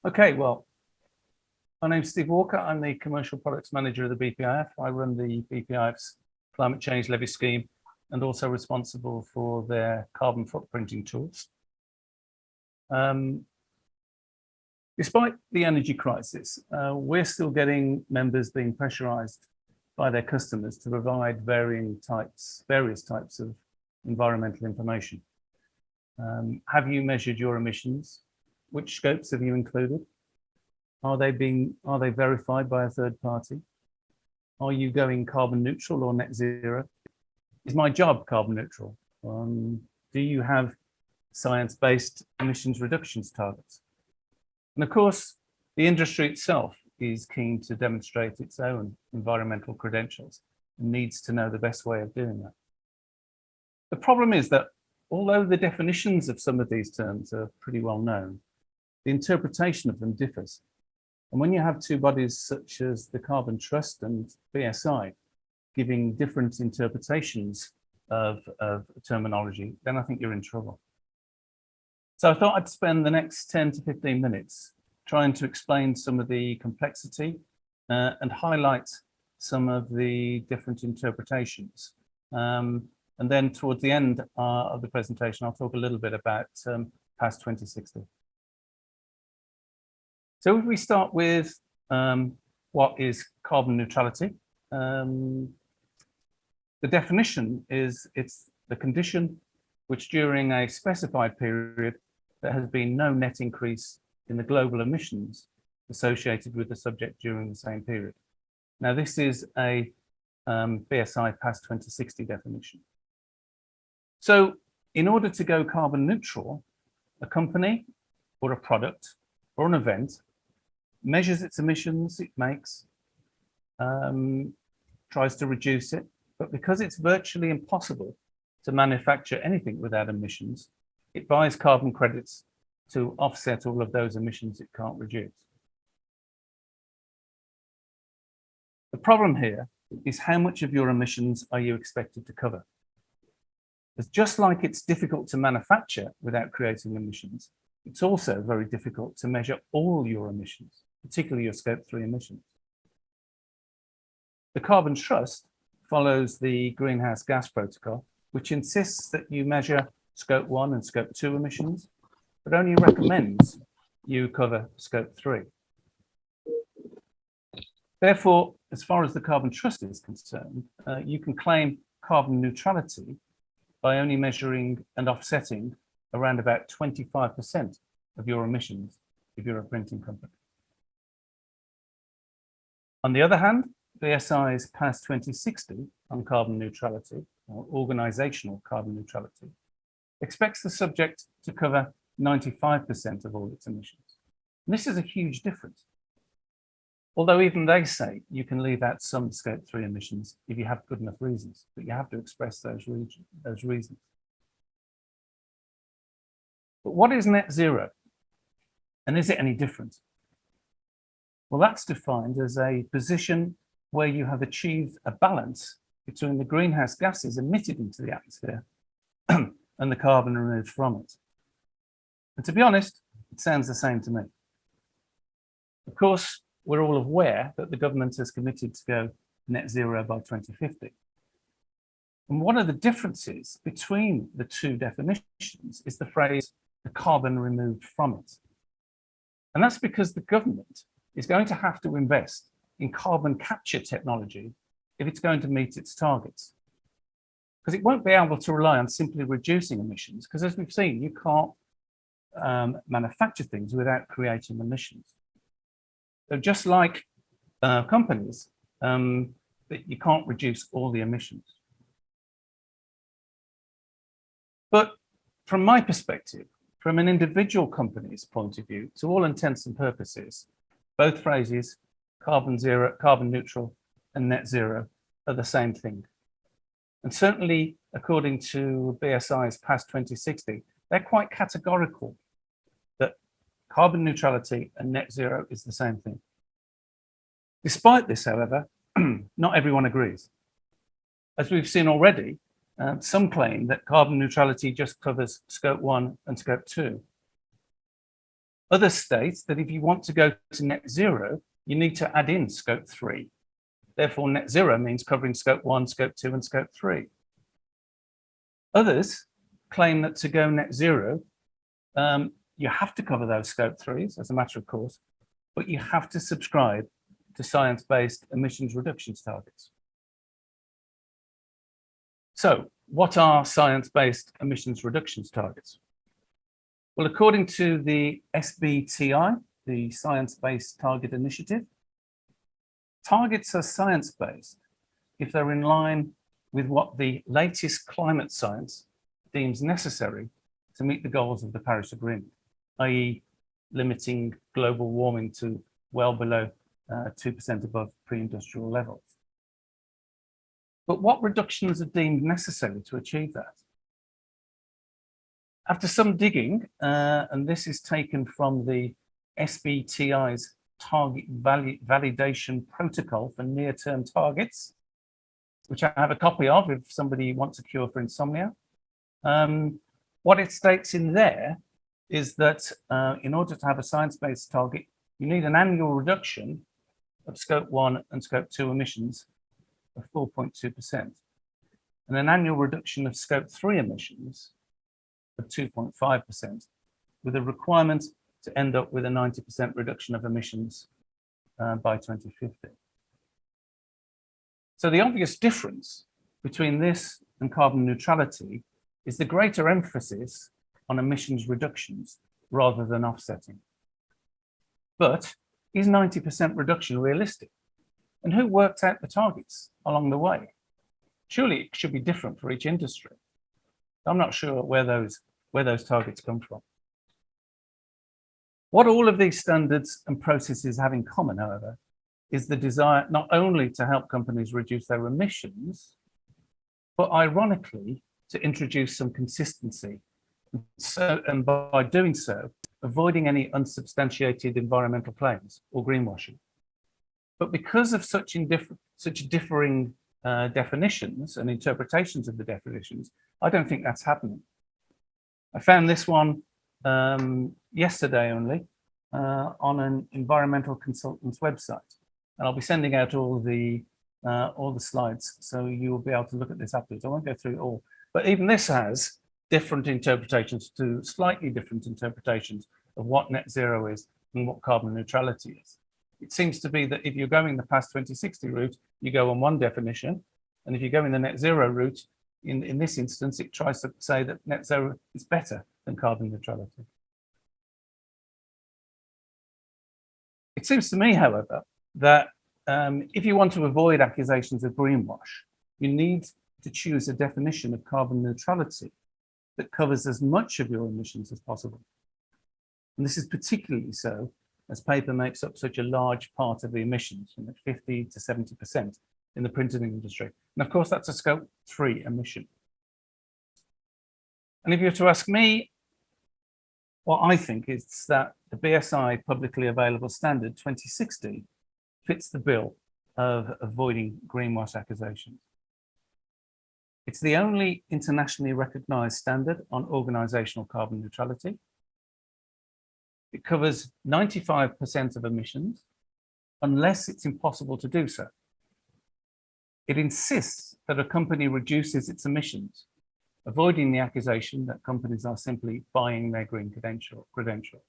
Okay, well, my name's Steve Walker. I'm the Commercial Products Manager of the BPIF. I run the BPIF's Climate Change Levy Scheme and also responsible for their carbon footprinting tools. Despite the energy crisis, we're still getting members being pressurized by their customers to provide various types of environmental information. Have you measured your emissions? Which scopes have you included? Are they verified by a third party? Are you going carbon neutral or net zero? Is my job carbon neutral? Do you have science-based emissions reductions targets? And of course, the industry itself is keen to demonstrate its own environmental credentials and needs to know the best way of doing that. The problem is that although the definitions of some of these terms are pretty well known, the interpretation of them differs. And when you have two bodies such as the Carbon Trust and BSI giving different interpretations of terminology, then I think you're in trouble. So I thought I'd spend the next 10 to 15 minutes trying to explain some of the complexity and highlight some of the different interpretations. And then towards the end of the presentation, I'll talk a little bit about PAS 2060. So if we start with what is carbon neutrality, the definition is it's the condition which during a specified period there has been no net increase in the global emissions associated with the subject during the same period. Now this is a BSI PAS 2060 definition. So in order to go carbon neutral, a company or a product or an event measures its emissions it makes, tries to reduce it, but because it's virtually impossible to manufacture anything without emissions, it buys carbon credits to offset all of those emissions it can't reduce. The problem here is how much of your emissions are you expected to cover? Because just like it's difficult to manufacture without creating emissions, it's also very difficult to measure all your emissions, particularly your Scope 3 emissions. The Carbon Trust follows the Greenhouse Gas Protocol, which insists that you measure Scope 1 and Scope 2 emissions, but only recommends you cover Scope 3. Therefore, as far as the Carbon Trust is concerned, you can claim carbon neutrality by only measuring and offsetting around about 25% of your emissions if you're a printing company. On the other hand, BSI's PAS 2060 on carbon neutrality, or organizational carbon neutrality, expects the subject to cover 95% of all its emissions. And this is a huge difference. Although even they say you can leave out some Scope 3 emissions if you have good enough reasons, but you have to express those reasons. But what is net zero? And is it any different? Well, that's defined as a position where you have achieved a balance between the greenhouse gases emitted into the atmosphere and the carbon removed from it. And to be honest, it sounds the same to me. Of course, we're all aware that the government has committed to go net zero by 2050. And one of the differences between the two definitions is the phrase, the carbon removed from it. And that's because the government is going to have to invest in carbon capture technology if it's going to meet its targets. Because it won't be able to rely on simply reducing emissions, because as we've seen, you can't manufacture things without creating emissions. So just like companies, you can't reduce all the emissions. But from my perspective, from an individual company's point of view, to all intents and purposes, both phrases, carbon zero, carbon neutral, and net zero are the same thing. And certainly, according to BSI's PAS 2060, they're quite categorical that carbon neutrality and net zero is the same thing. Despite this, however, not everyone agrees. As we've seen already, some claim that carbon neutrality just covers Scope 1 and Scope 2. Others state that if you want to go to net zero, you need to add in scope 3. Therefore, net zero means covering scope 1, scope 2, and scope 3. Others claim that to go net zero, you have to cover those scope 3s as a matter of course, but you have to subscribe to science-based emissions reductions targets. So, what are science-based emissions reductions targets? Well, according to the SBTI, the Science-Based Target Initiative, targets are science-based if they're in line with what the latest climate science deems necessary to meet the goals of the Paris Agreement, i.e. limiting global warming to well below 2% above pre-industrial levels. But what reductions are deemed necessary to achieve that? After some digging, and this is taken from the SBTI's Target Validation Protocol for Near-Term Targets, which I have a copy of if somebody wants a cure for insomnia. What it states in there is that in order to have a science-based target, you need an annual reduction of scope 1 and scope 2 emissions of 4.2%, and an annual reduction of scope 3 emissions of 2.5%, with a requirement to end up with a 90% reduction of emissions by 2050. So the obvious difference between this and carbon neutrality is the greater emphasis on emissions reductions rather than offsetting. But is 90% reduction realistic? And who worked out the targets along the way? Surely it should be different for each industry. I'm not sure where those targets come from. What all of these standards and processes have in common, however, is the desire not only to help companies reduce their emissions, but ironically, to introduce some consistency. And by doing so, avoiding any unsubstantiated environmental claims or greenwashing. But because of such differing definitions and interpretations of the definitions, I don't think that's happening. I found this one yesterday only on an environmental consultant's website, and I'll be sending out all the slides, so you will be able to look at this afterwards. I won't go through it all, but even this has different interpretations to slightly different interpretations of what net zero is and what carbon neutrality is. It seems to be that if you're going the past 2060 route, you go on one definition, and if you're going the net zero route, in this instance, it tries to say that net zero is better than carbon neutrality. It seems to me, however, that if you want to avoid accusations of greenwash, you need to choose a definition of carbon neutrality that covers as much of your emissions as possible. And this is particularly so as paper makes up such a large part of the emissions, 50 to 70% in the printing industry. And of course, that's a scope 3 emission. And if you were to ask me, what I think is that the BSI publicly available standard 2060 fits the bill of avoiding greenwash accusations. It's the only internationally recognized standard on organizational carbon neutrality. It covers 95% of emissions, unless it's impossible to do so. It insists that a company reduces its emissions, avoiding the accusation that companies are simply buying their green credentials.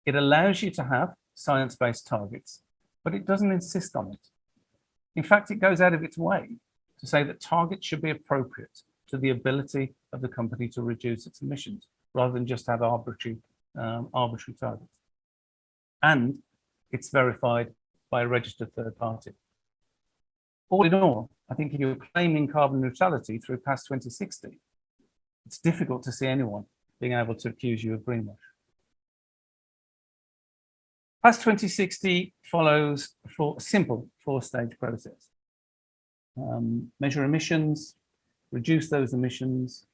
It allows you to have science-based targets, but it doesn't insist on it. In fact, it goes out of its way to say that targets should be appropriate to the ability of the company to reduce its emissions, rather than just have arbitrary targets. And it's verified by a registered third party. All in all, I think if you're claiming carbon neutrality through past 2060, it's difficult to see anyone being able to accuse you of greenwash. Past 2060 follows a simple four-stage process. Measure emissions, reduce those emissions,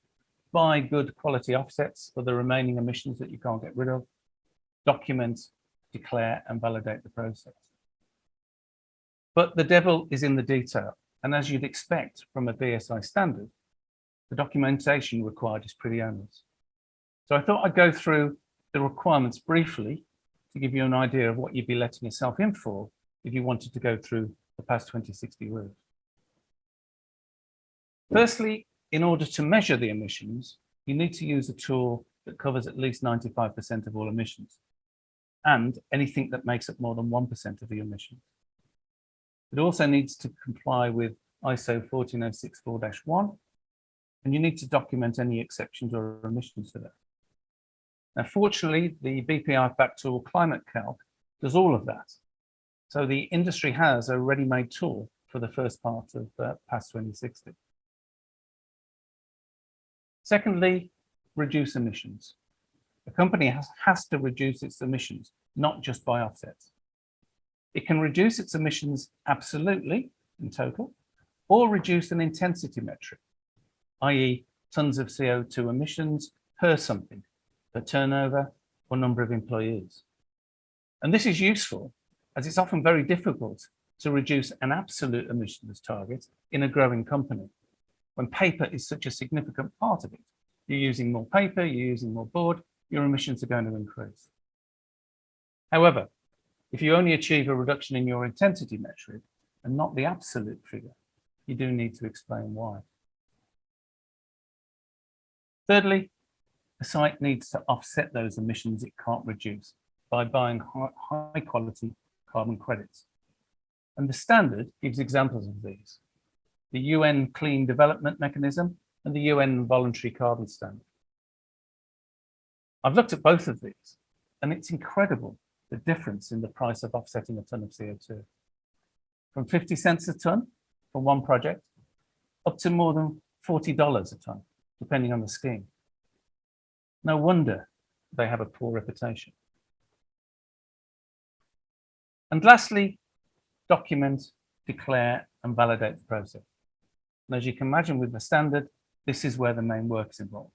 buy good quality offsets for the remaining emissions that you can't get rid of, document, declare, and validate the process. But the devil is in the detail. And as you'd expect from a BSI standard, the documentation required is pretty onerous. So I thought I'd go through the requirements briefly to give you an idea of what you'd be letting yourself in for if you wanted to go through the PAS 2060 route. Firstly, in order to measure the emissions, you need to use a tool that covers at least 95% of all emissions and anything that makes up more than 1% of the emissions. It also needs to comply with ISO 14064-1, and you need to document any exceptions or omissions to that. Now, fortunately, the BPIF back tool Climate Calc does all of that. So the industry has a ready-made tool for the first part of PAS 2060. Secondly, reduce emissions. A company has to reduce its emissions, not just by offsets. It can reduce its emissions absolutely in total, or reduce an intensity metric, i.e. tons of CO2 emissions per something, per turnover or number of employees. And this is useful as it's often very difficult to reduce an absolute emissions target in a growing company when paper is such a significant part of it. You're using more paper, you're using more board, your emissions are going to increase. However, if you only achieve a reduction in your intensity metric and not the absolute figure, you do need to explain why. Thirdly, a site needs to offset those emissions it can't reduce by buying high quality carbon credits. And the standard gives examples of these: the UN Clean Development Mechanism and the UN Voluntary Carbon Standard. I've looked at both of these, and it's incredible the difference in the price of offsetting a ton of CO2. From 50 cents a ton for one project, up to more than $40 a ton, depending on the scheme. No wonder they have a poor reputation. And lastly, document, declare, and validate the process. And as you can imagine with the standard, this is where the main work is involved.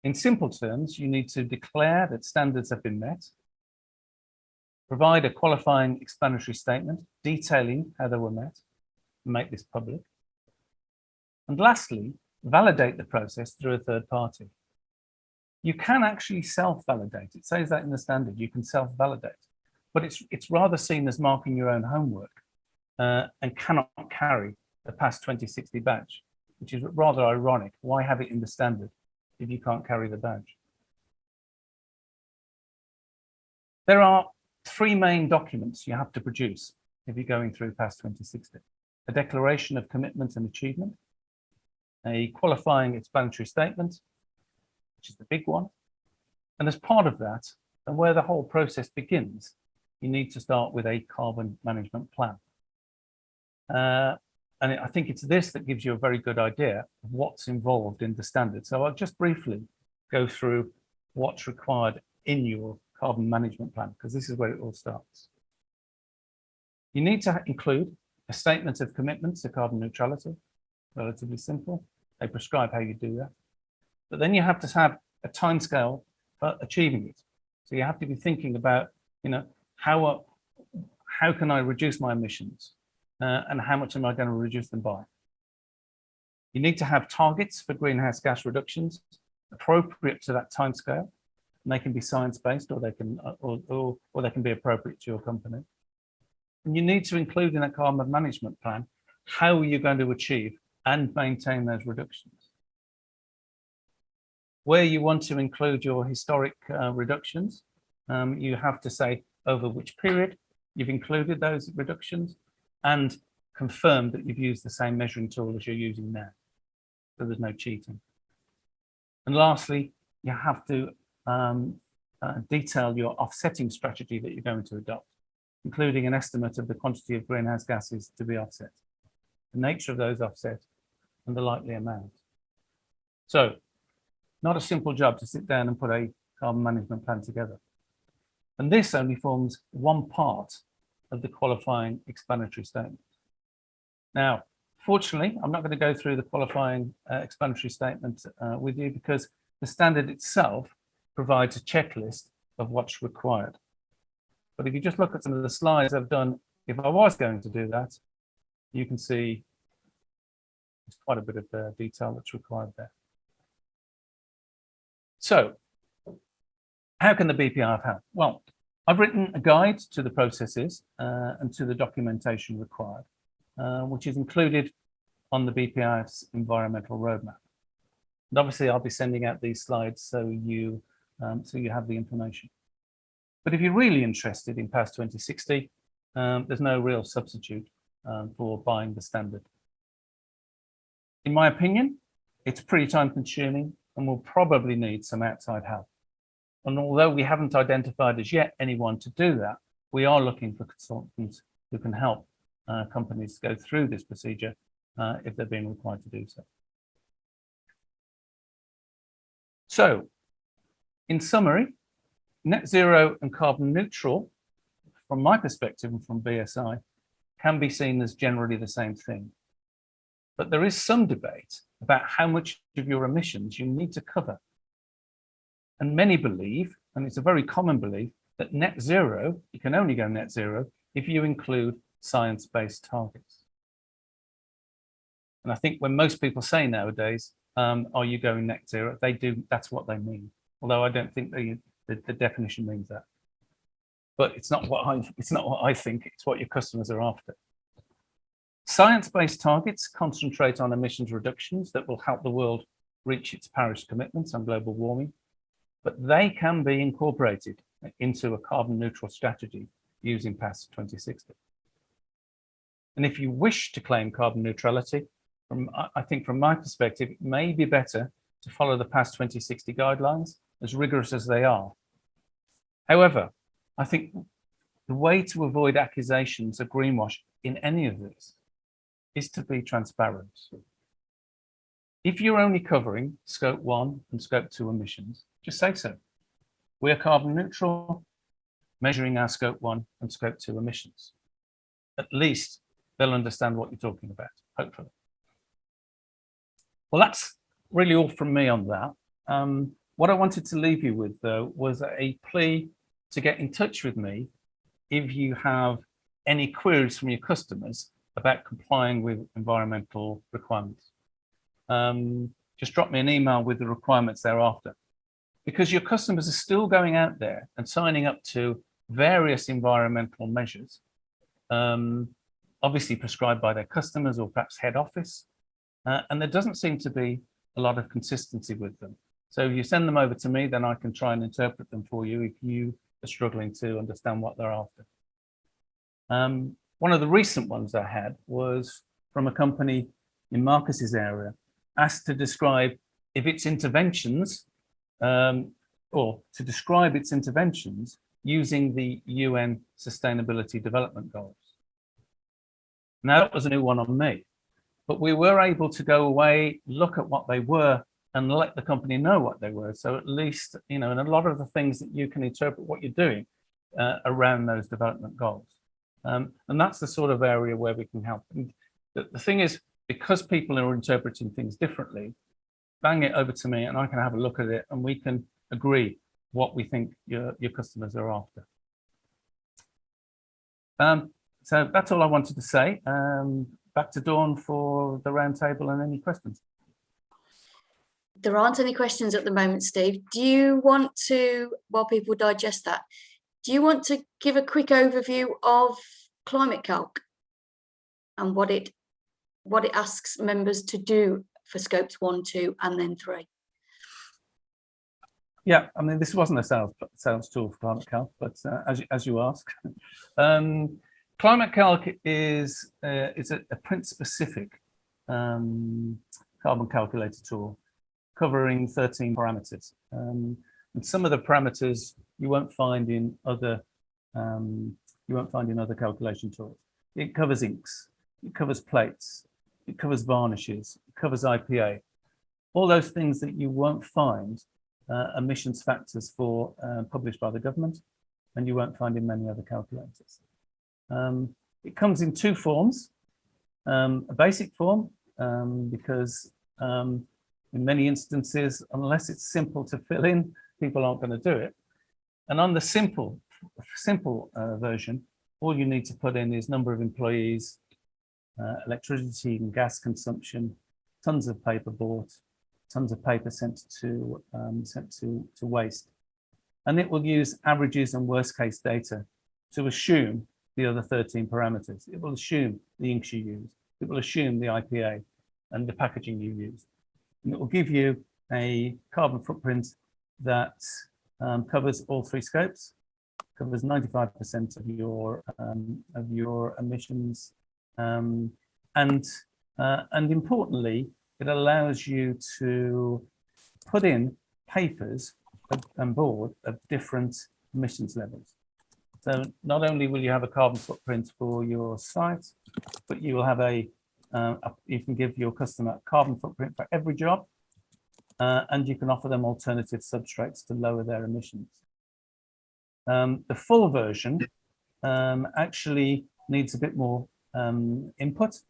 In simple terms, you need to declare that standards have been met, provide a qualifying explanatory statement detailing how they were met, and make this public. And lastly, validate the process through a third party. You can actually self-validate. It says that in the standard, you can self-validate, but it's rather seen as marking your own homework and cannot carry the PAS 2060 badge, which is rather ironic. Why have it in the standard if you can't carry the badge? There are three main documents you have to produce if you're going through PAS 2060. A declaration of commitment and achievement, a qualifying explanatory statement, which is the big one. And as part of that, and where the whole process begins, you need to start with a carbon management plan. And I think it's this that gives you a very good idea of what's involved in the standard. So I'll just briefly go through what's required in your carbon management plan, because this is where it all starts. You need to include a statement of commitment to carbon neutrality, relatively simple. They prescribe how you do that. But then you have to have a timescale for achieving it. So you have to be thinking about, how can I reduce my emissions? And how much am I going to reduce them by? You need to have targets for greenhouse gas reductions appropriate to that timescale, and they can be science-based, or they can be appropriate to your company. And you need to include in that carbon management plan how you're going to achieve and maintain those reductions. Where you want to include your historic reductions, you have to say over which period you've included those reductions, and confirm that you've used the same measuring tool as you're using now, so there's no cheating. And lastly, you have to detail your offsetting strategy that you're going to adopt, including an estimate of the quantity of greenhouse gases to be offset, the nature of those offsets, and the likely amount. So, not a simple job to sit down and put a carbon management plan together. And this only forms one part of the qualifying explanatory statement. Now, fortunately, I'm not going to go through the qualifying explanatory statement with you, because the standard itself provides a checklist of what's required. But if you just look at some of the slides I've done, if I was going to do that, you can see there's quite a bit of detail that's required there. So, How can the BPIF help? Well, I've written a guide to the processes and to the documentation required, which is included on the BPIF's environmental roadmap. And obviously, I'll be sending out these slides so you have the information. But if you're really interested in PAS 2060, there's no real substitute for buying the standard. In my opinion, it's pretty time consuming and will probably need some outside help. And although we haven't identified as yet anyone to do that, we are looking for consultants who can help companies go through this procedure if they're being required to do so. So, in summary, net zero and carbon neutral, from my perspective and from BSI, can be seen as generally the same thing. But there is some debate about how much of your emissions you need to cover. And many believe, and it's a very common belief, that net zero, you can only go net zero if you include science-based targets. And I think when most people say nowadays, are you going net zero? They do, that's what they mean. Although I don't think the definition means that. But it's not what I think, it's what your customers are after. Science-based targets concentrate on emissions reductions that will help the world reach its Paris commitments on global warming, but they can be incorporated into a carbon neutral strategy using PAS 2060. And if you wish to claim carbon neutrality, I think from my perspective, it may be better to follow the PAS 2060 guidelines, as rigorous as they are. However, I think the way to avoid accusations of greenwash in any of this is to be transparent. If you're only covering scope 1 and scope 2 emissions, just say so. We're carbon neutral, measuring our scope 1 and scope 2 emissions. At least they'll understand what you're talking about, hopefully. Well, that's really all from me on that. What I wanted to leave you with, though, was a plea to get in touch with me if you have any queries from your customers about complying with environmental requirements. Just drop me an email with the requirements thereafter, because your customers are still going out there and signing up to various environmental measures, obviously prescribed by their customers or perhaps head office, and there doesn't seem to be a lot of consistency with them. So if you send them over to me, then I can try and interpret them for you if you are struggling to understand what they're after. One of the recent ones I had was from a company in Marcus's area, asked to describe if its interventions, or to describe its interventions using the UN Sustainability Development Goals. Now, that was a new one on me, but we were able to go away, look at what they were, and let the company know what they were. So at least, you know, and a lot of the things that you can interpret what you're doing around those development goals. And that's the sort of area where we can help. And the thing is, because people are interpreting things differently, bang it over to me and I can have a look at it and we can agree what we think your customers are after. So that's all I wanted to say. Back to Dawn for the roundtable and any questions. There aren't any questions at the moment, Steve. Do you want to, while people digest that, do you want to give a quick overview of Climate Calc and what it asks members to do for scopes 1, 2, and then 3? Yeah, I mean, this wasn't a sales tool for Climate Calc, but as you ask, Climate Calc is a print-specific carbon calculator tool covering 13 parameters, and some of the parameters you won't find in other calculation tools. It covers inks, it covers plates, it covers varnishes, it covers IPA, all those things that you won't find emissions factors for published by the government, and you won't find in many other calculators. It comes in two forms, a basic form, because in many instances, unless it's simple to fill in, people aren't going to do it. And on the simple version, all you need to put in is number of employees, electricity and gas consumption, tons of paper bought, tons of paper sent to waste. and it will use averages and worst case data to assume the other 13 parameters. It will assume the inks you use. It will assume the IPA and the packaging you use. And it will give you a carbon footprint that covers all three scopes, covers 95% of your emissions, and importantly, it allows you to put in papers on board of different emissions levels. So not only will you have a carbon footprint for your site, but you will have you can give your customer a carbon footprint for every job, and you can offer them alternative substrates to lower their emissions. The full version actually needs a bit more input.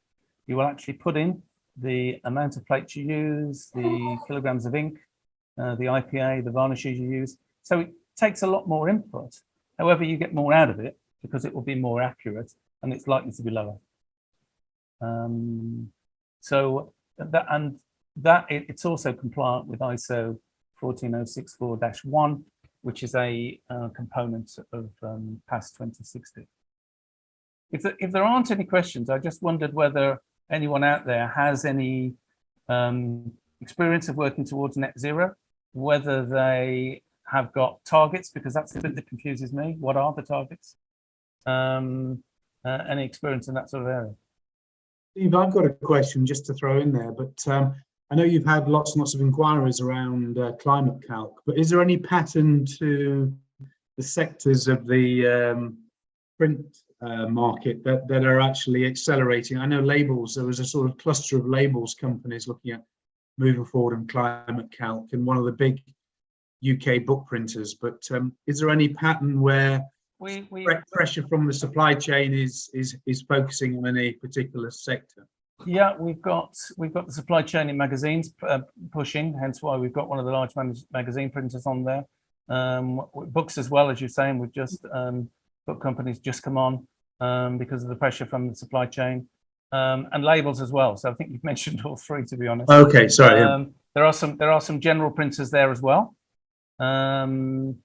You will actually put in the amount of plates you use, the kilograms of ink, the IPA, the varnishes you use. So it takes a lot more input. However, you get more out of it because it will be more accurate and it's likely to be lower. It's also compliant with ISO 14064-1, which is a component of PAS 2060. If there aren't any questions, I just wondered whether anyone out there has any experience of working towards net zero, whether they have got targets, because that's the bit that confuses me. What are the targets? Any experience in that sort of area? Steve, I've got a question just to throw in there, but I know you've had lots and lots of inquiries around climate calc, but is there any pattern to the sectors of the print market that are actually accelerating? I know labels, there was a sort of cluster of labels companies looking at moving forward in climate calc, and one of the big UK book printers, but is there any pattern where pressure from the supply chain is focusing on any particular sector? Yeah, we've got the supply chain in magazines pushing, hence why we've got one of the large magazine printers on there. Books as well, as you're saying, we've just book companies just come on because of the pressure from the supply chain, and labels as well. So I think you've mentioned all three, to be honest. Okay, sorry. There are some general printers there as well, and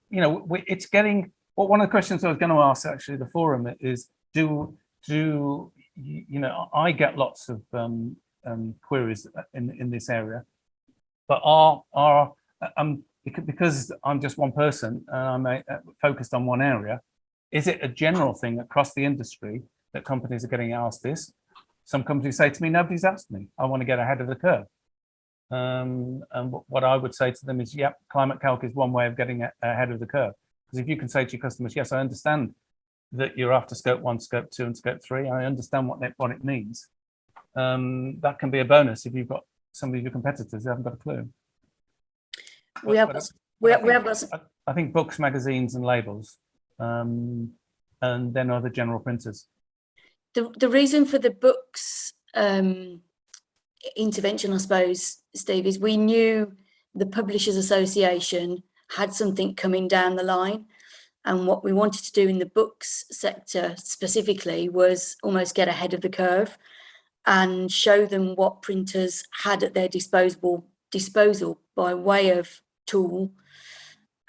you know, it's getting. Well, one of the questions I was going to ask actually the forum is, do you know, I get lots of queries in this area, but because I'm just one person and I'm focused on one area, is it a general thing across the industry that companies are getting asked this? Some companies say to me, nobody's asked me, I want to get ahead of the curve. And what I would say to them is, yep, climate calc is one way of getting ahead of the curve. Because if you can say to your customers, yes, I understand that you're after scope 1, scope 2, and scope 3, I understand what it means. That can be a bonus if you've got some of your competitors who haven't got a clue. I think books, magazines, and labels, and then other general printers. The reason for the books intervention, I suppose, Steve, is we knew the Publishers Association had something coming down the line, and what we wanted to do in the books sector specifically was almost get ahead of the curve and show them what printers had at their disposal by way of tool,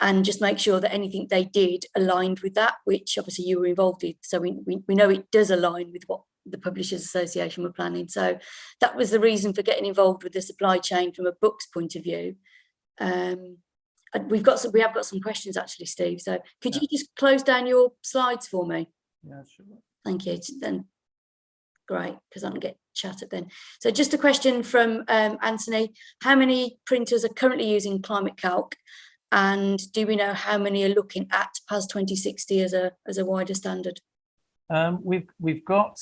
and just make sure that anything they did aligned with that, which obviously you were involved in. So we know it does align with what the Publishers Association were planning. So that was the reason for getting involved with the supply chain from a books point of view. We have got some questions actually, Steve. So could you just close down your slides for me? Yeah, sure. Thank you. Then great, because I can get chatted then. So just a question from Anthony: how many printers are currently using climate calc, and do we know how many are looking at PAS 2060 as a wider standard? We've got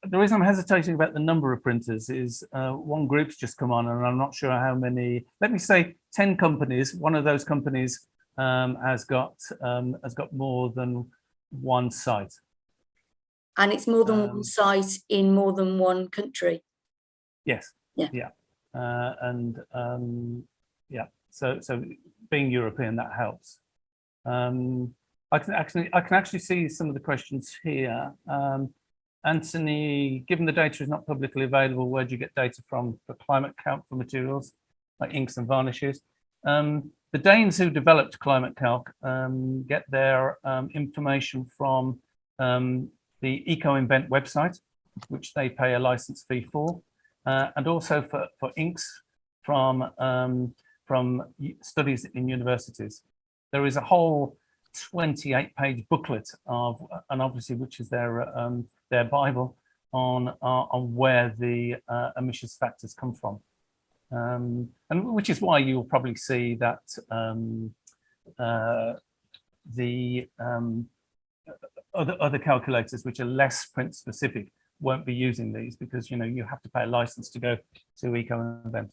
the reason I'm hesitating about the number of printers is one group's just come on, and I'm not sure how many. Let me say 10 companies. One of those companies has got more than one site. And it's more than one site in more than one country. Yes. Yeah. Yeah. Yeah. So being European, that helps. I can actually see some of the questions here. Anthony, given the data is not publicly available, where do you get data from for climate calc for materials like inks and varnishes? The Danes who developed climate calc get their information from the EcoInvent website, which they pay a license fee for, and also for inks from studies in universities. There is a whole 28-page booklet of, and obviously which is their Bible on where the emissions factors come from, and which is why you'll probably see that the other calculators which are less print specific won't be using these, because you have to pay a license to go to EcoInvent.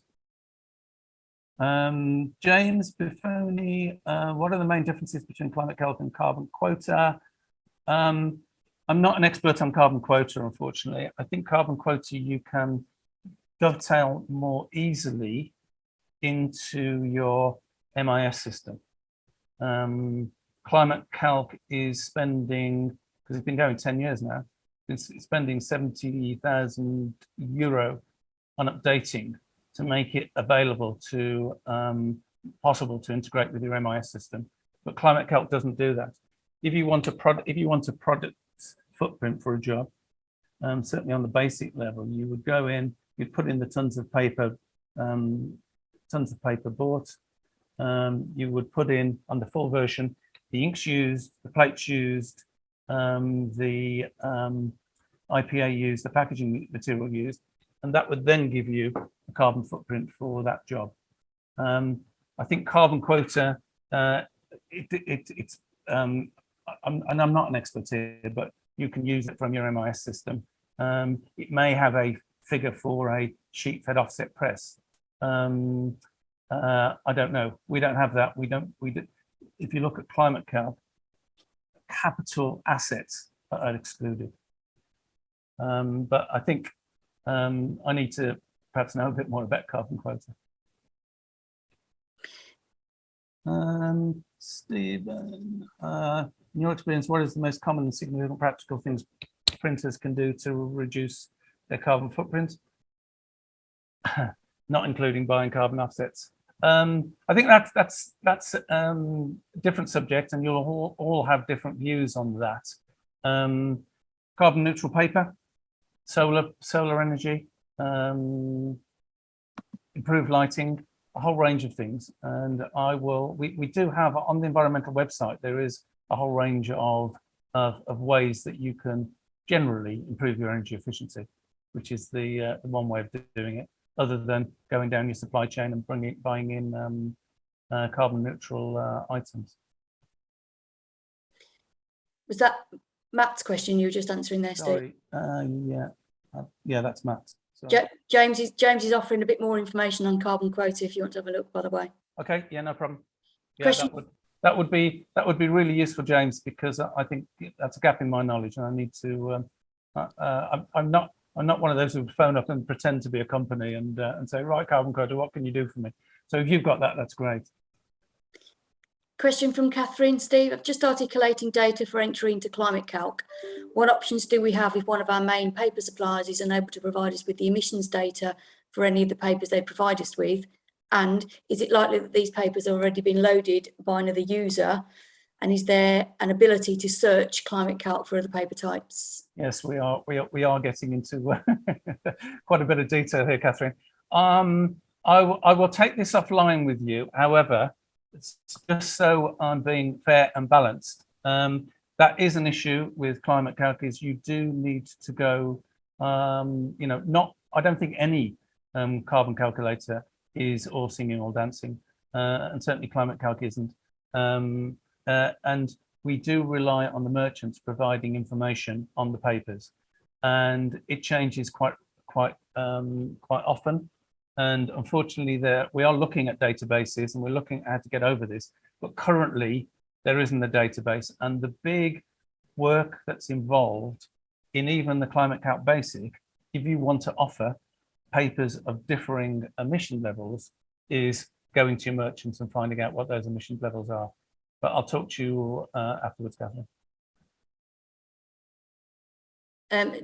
James Buffoni, what are the main differences between climate calc and carbon quota? I'm not an expert on carbon quota, unfortunately. I think carbon quota you can dovetail more easily into your MIS system. Climate calc is spending, because it's been going 10 years now, it's spending €70,000 on updating to make it available to possible to integrate with your MIS system. But climate calc doesn't do that. If you want a product footprint for a job, certainly on the basic level, you would go in, you'd put in the tons of paper bought. You would put in, on the full version, the inks used, the plates used, the IPA used, the packaging material used, and that would then give you a carbon footprint for that job. I think carbon quota, and I'm not an expert here, but you can use it from your MIS system. It may have a figure for a sheet fed offset press. I don't know. We don't have that. If you look at climate calc, capital assets are excluded. But I think I need to perhaps know a bit more about carbon quota. Stephen, in your experience, what is the most common and significant practical things printers can do to reduce their carbon footprint? Not including buying carbon offsets. I think that's a different subject, and you'll all have different views on that. Carbon neutral paper, solar energy, improved lighting, a whole range of things. And we do have on the environmental website, there is a whole range of ways that you can generally improve your energy efficiency, which is the one way of doing it, other than going down your supply chain and buying in carbon neutral items. Was that Matt's question you were just answering there, Steve? Sorry, yeah, that's Matt. James is offering a bit more information on carbon quota if you want to have a look, by the way. Okay, yeah, no problem. Yeah, Question? that would be really useful, James, because I think that's a gap in my knowledge, and I need to. I'm not one of those who would phone up and pretend to be a company and say, right, carbon quota, what can you do for me? So if you've got that, that's great. Question from Catherine. Steve, I've just started collating data for entry into climate calc. What options do we have if one of our main paper suppliers is unable to provide us with the emissions data for any of the papers they provide us with? And is it likely that these papers have already been loaded by another user? And is there an ability to search climate calc for other paper types? Yes, we are getting into quite a bit of detail here, Catherine. I will take this offline with you. However, it's just so I'm being fair and balanced. That is an issue with climate calc, is you do need to go, I don't think any carbon calculator is all singing, all dancing, and certainly climate calc isn't. And we do rely on the merchants providing information on the papers, and it changes quite often. And unfortunately, we are looking at databases, and we're looking at how to get over this. But currently, there isn't a database, and the big work that's involved in even the climate calc basic, if you want to offer papers of differing emission levels, is going to your merchants and finding out what those emission levels are. But I'll talk to you afterwards, Catherine.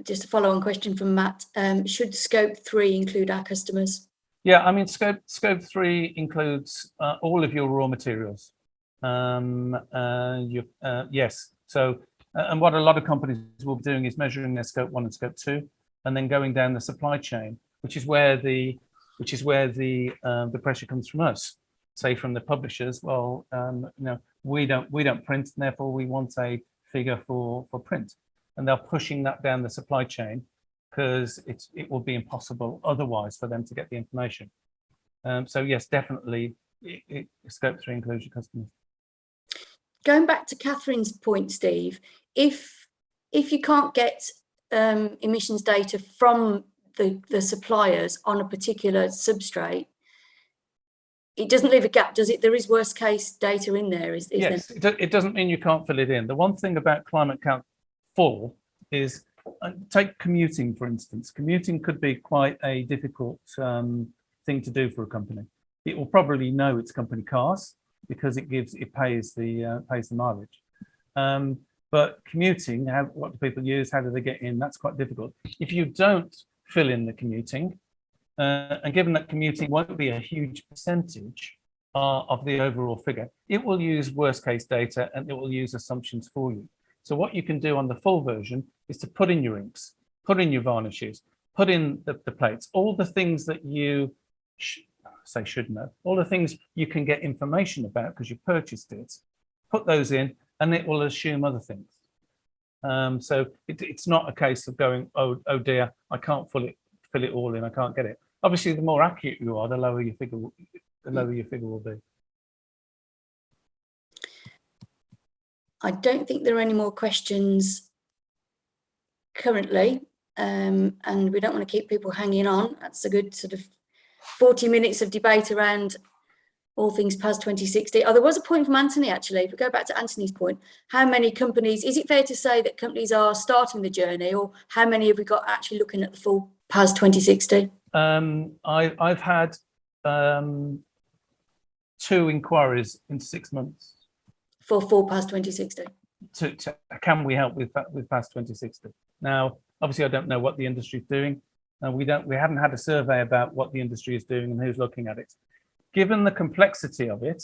just a follow-on question from Matt. Should scope 3 include our customers? Yeah, I mean, scope 3 includes all of your raw materials. Yes. So, and what a lot of companies will be doing is measuring their scope 1 and scope 2, and then going down the supply chain, which is where the pressure comes from us, say from the publishers. Well, we don't print, and therefore we want a figure for print, and they're pushing that down the supply chain because it will be impossible otherwise for them to get the information. So yes, definitely, scope 3 includes your customers. Going back to Catherine's point, Steve, if you can't get emissions data from the suppliers on a particular substrate, it doesn't leave a gap, does it? There is worst case data in there. Yes, it doesn't mean you can't fill it in. The one thing about Climate Count Full is, take commuting, for instance. Commuting could be quite a difficult thing to do for a company. It will probably know its company cars because it pays the mileage. But commuting, what do people use? How do they get in? That's quite difficult. If you don't fill in the commuting, and given that commuting won't be a huge percentage of the overall figure, it will use worst case data and it will use assumptions for you. So what you can do on the full version is to put in your inks, put in your varnishes, put in the plates, all the things that you should know, all the things you can get information about because you purchased it, put those in, and it will assume other things. So it's not a case of going, oh dear, I can't fill it all in, I can't get it. Obviously, the more accurate you are, the lower your figure will be. I don't think there are any more questions currently, and we don't want to keep people hanging on. That's a good sort of 40 minutes of debate around all things PAS 2060. Oh, there was a point from Anthony, actually. If we go back to Anthony's point, how many companies, is it fair to say that companies are starting the journey, or how many have we got actually looking at the full PAS 2060? I've had 2 inquiries in 6 months. For full PAS 2060? Can we help with PAS 2060? Now, obviously, I don't know what the industry is doing. We haven't had a survey about what the industry is doing and who's looking at it. Given the complexity of it,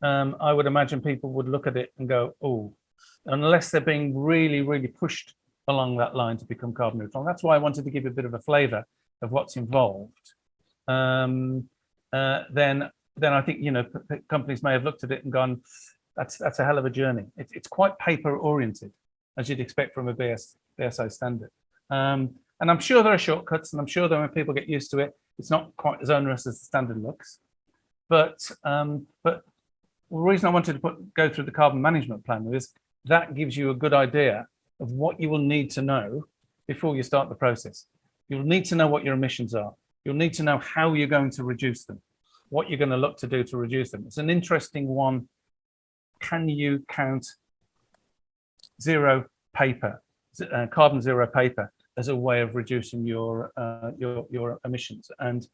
I would imagine people would look at it and go, oh, unless they're being really, really pushed along that line to become carbon neutral. And that's why I wanted to give a bit of a flavour of what's involved. Then I think, companies may have looked at it and gone, that's a hell of a journey. It's quite paper oriented, as you'd expect from a BSO standard. And I'm sure there are shortcuts, and I'm sure that when people get used to it, it's not quite as onerous as the standard looks. But the reason I wanted to go through the carbon management plan is that gives you a good idea of what you will need to know before you start the process. You'll need to know what your emissions are. You'll need to know how you're going to reduce them, what you're going to look to do to reduce them. It's an interesting one. Can you count carbon zero paper as a way of reducing your emissions? And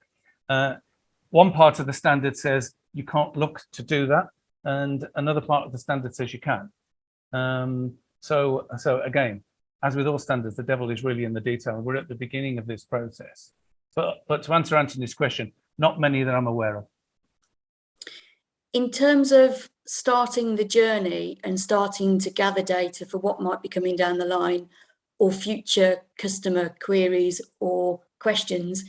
one part of the standard says you can't look to do that, and another part of the standard says you can. So again, as with all standards, the devil is really in the detail. We're at the beginning of this process. But to answer Anthony's question, not many that I'm aware of. In terms of starting the journey and starting to gather data for what might be coming down the line, or future customer queries or questions,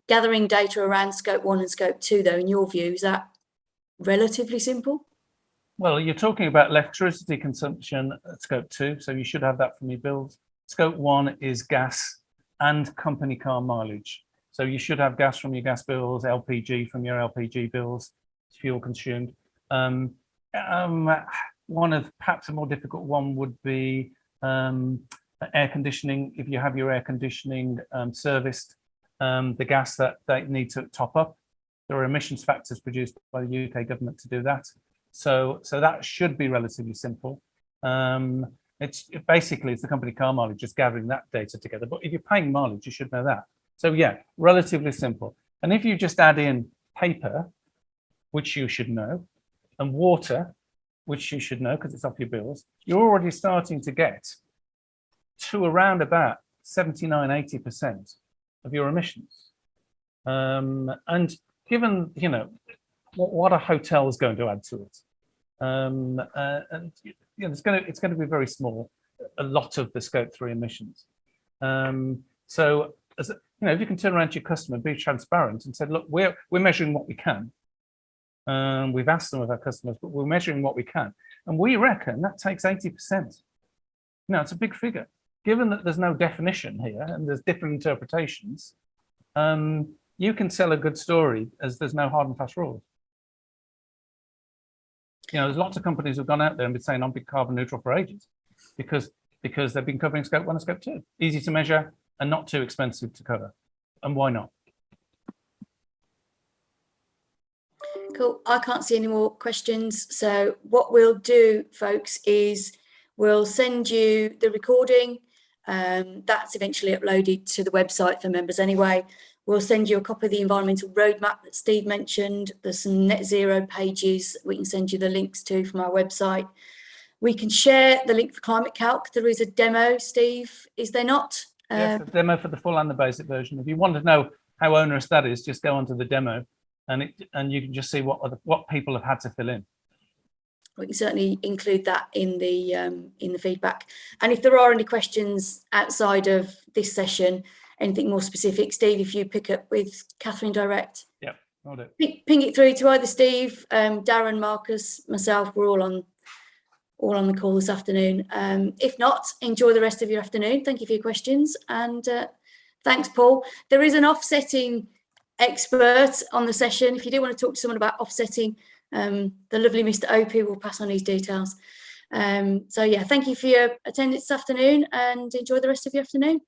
gathering data around scope 1 and scope 2, though, in your view, is that relatively simple? Well, you're talking about electricity consumption at scope 2, so you should have that from your bills. Scope 1 is gas and company car mileage. So you should have gas from your gas bills, LPG from your LPG bills, fuel consumed. One of perhaps a more difficult one would be air conditioning. If you have your air conditioning serviced, the gas that they need to top up, there are emissions factors produced by the UK government to do that. So that should be relatively simple. It's the company car mileage, just gathering that data together. But if you're paying mileage, you should know that. So yeah, relatively simple. And if you just add in paper, which you should know, and water, which you should know because it's off your bills, you're already starting to get to around about 79–80% of your emissions. And given, you know, what a hotel is going to add to it, and you know, it's going to be very small, a lot of the Scope 3 emissions. So, as you know, if you can turn around to your customer, be transparent, and said, look, we're measuring what we can. We've asked some of our customers, but we're measuring what we can, and we reckon that takes 80%. Now, it's a big figure. Given that there's no definition here and there's different interpretations, you can sell a good story as there's no hard and fast rules. You know, there's lots of companies who've gone out there and been saying I'm big carbon neutral for ages because they've been covering Scope 1 and Scope 2. Easy to measure and not too expensive to cover. And why not? Cool. I can't see any more questions. So what we'll do, folks, is we'll send you the recording. That's eventually uploaded to the website for members anyway. We'll send you a copy of the environmental roadmap that Steve mentioned. There's some net zero pages we can send you the links to from our website. We can share the link for Climate Calc. There is a demo, Steve, is there not? Yes, the demo for the full and the basic version. If you want to know how onerous that is, just go onto the demo and you can just see what people have had to fill in. We can certainly include that in the feedback. And if there are any questions outside of this session, anything more specific, Steve, if you pick up with Catherine direct. Yeah, I'll do. Ping it through to either Steve, Darren, Marcus, myself. We're all on the call this afternoon. If not, enjoy the rest of your afternoon. Thank you for your questions, and thanks, Paul. There is an offsetting expert on the session. If you do want to talk to someone about offsetting, the lovely Mr. Opie will pass on his details. So yeah, thank you for your attendance this afternoon, and enjoy the rest of your afternoon.